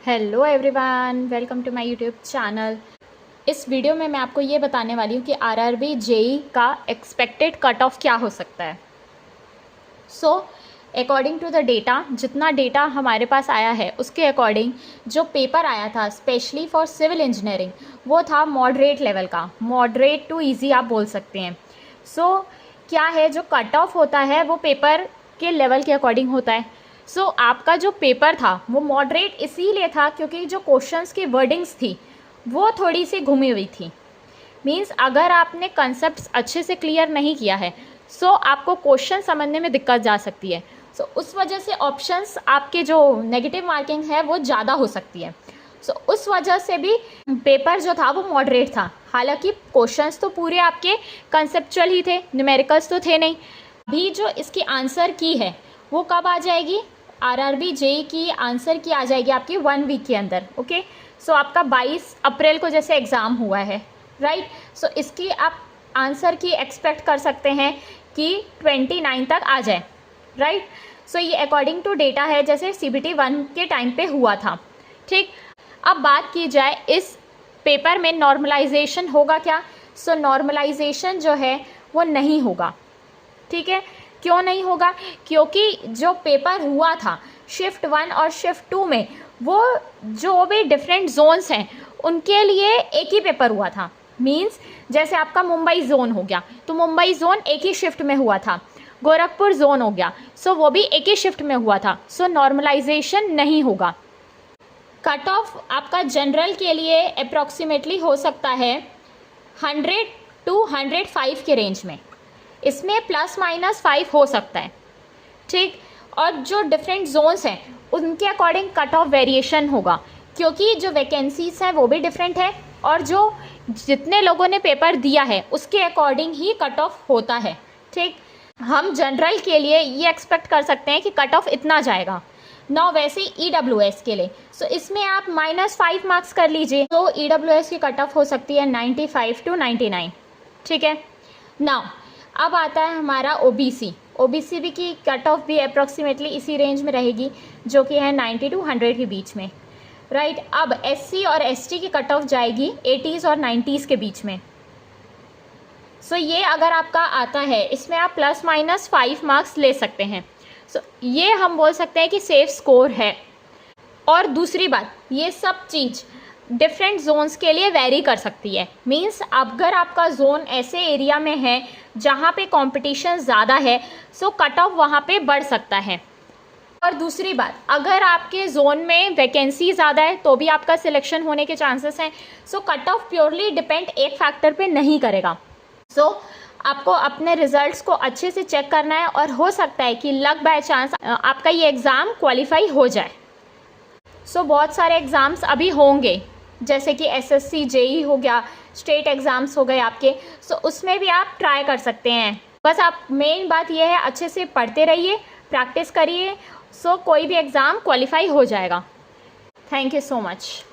Hello everyone, welcome to my YouTube channel. इस video में मैं आपको ये बताने वाली हूँ कि आरआरबी जेई का एक्सपेक्टेड कट ऑफ क्या हो सकता है। So according to the data, जितना डेटा हमारे पास आया है उसके अकॉर्डिंग जो पेपर आया था स्पेशली फॉर सिविल इंजीनियरिंग वो था मॉडरेट लेवल का, मॉडरेट टू ईजी आप बोल सकते हैं। क्या है, जो कट ऑफ होता है वो पेपर के लेवल के अकॉर्डिंग होता है। आपका जो पेपर था वो मॉडरेट इसीलिए था क्योंकि जो क्वेश्चंस की वर्डिंग्स थी वो थोड़ी सी घुमी हुई थी। मींस अगर आपने कंसेप्ट्स अच्छे से क्लियर नहीं किया है आपको क्वेश्चन समझने में दिक्कत जा सकती है। उस वजह से ऑप्शंस आपके जो नेगेटिव मार्किंग है वो ज़्यादा हो सकती है। उस वजह से भी पेपर जो था वो मॉडरेट था। हालांकि क्वेश्चंस तो पूरे आपके कंसेप्चुअल ही थे, न्यूमेरिकल्स तो थे नहीं। अभी जो इसकी आंसर की है वो कब आ जाएगी, आरआरबी जेई की आंसर की आ जाएगी आपकी 1 वीक के अंदर। ओके, आपका 22 अप्रैल को जैसे एग्ज़ाम हुआ है, राइट। इसकी आप आंसर की एक्सपेक्ट कर सकते हैं कि 29 तक आ जाए, राइट। ये अकॉर्डिंग टू डेटा है जैसे CBT 1 के टाइम पे हुआ था, ठीक। अब बात की जाए इस पेपर में नॉर्मलाइजेशन होगा क्या। नॉर्मलाइजेशन जो है वो नहीं होगा, ठीक है। क्यों नहीं होगा, क्योंकि जो पेपर हुआ था शिफ्ट 1 और शिफ्ट 2 में वो जो भी डिफरेंट जोन्स हैं उनके लिए एक ही पेपर हुआ था। मींस जैसे आपका मुंबई जोन हो गया तो मुंबई जोन एक ही शिफ्ट में हुआ था, गोरखपुर जोन हो गया वो भी एक ही शिफ्ट में हुआ था। नॉर्मलाइजेशन नहीं होगा। कट ऑफ आपका जनरल के लिए अप्रॉक्सीमेटली हो सकता है 100 to 105 के रेंज में, इसमें ±5 हो सकता है, ठीक। और जो डिफरेंट जोन्स हैं उनके अकॉर्डिंग कट ऑफ वेरिएशन होगा क्योंकि जो वैकेंसीज हैं वो भी डिफरेंट है और जो जितने लोगों ने पेपर दिया है उसके अकॉर्डिंग ही कट ऑफ होता है, ठीक। हम जनरल के लिए ये एक्सपेक्ट कर सकते हैं कि कट ऑफ इतना जाएगा ना। वैसे EWS के लिए इसमें आप -5 मार्क्स कर लीजिए तो EWS की कट ऑफ हो सकती है 95 to 99, ठीक है ना। अब आता है हमारा OBC भी की कट ऑफ भी अप्रॉक्सीमेटली इसी रेंज में रहेगी जो कि है 90 to 100 के बीच में, राइट। अब SC और ST की कट ऑफ जाएगी 80s और 90s के बीच में। ये अगर आपका आता है इसमें आप ±5 मार्क्स ले सकते हैं। ये हम बोल सकते हैं कि सेफ स्कोर है। और दूसरी बात, ये सब चीज़ डिफरेंट जोन्स के लिए वेरी कर सकती है। मींस अगर आपका जोन ऐसे एरिया में है जहाँ पे कंपटीशन ज़्यादा है कट ऑफ वहाँ पे बढ़ सकता है। और दूसरी बात, अगर आपके जोन में वैकेंसी ज़्यादा है तो भी आपका सिलेक्शन होने के चांसेस हैं। कट ऑफ प्योरली डिपेंड एक फैक्टर पे नहीं करेगा। आपको अपने रिजल्ट्स को अच्छे से चेक करना है और हो सकता है कि लक बाय चांस आपका ये एग्ज़ाम क्वालिफाई हो जाए। बहुत सारे एग्ज़ाम्स अभी होंगे जैसे कि SSC JEE हो गया, स्टेट एग्ज़ाम्स हो गए आपके, उसमें भी आप ट्राई कर सकते हैं। बस आप मेन बात यह है अच्छे से पढ़ते रहिए, प्रैक्टिस करिए, कोई भी एग्ज़ाम क्वालिफाई हो जाएगा। Thank you so much.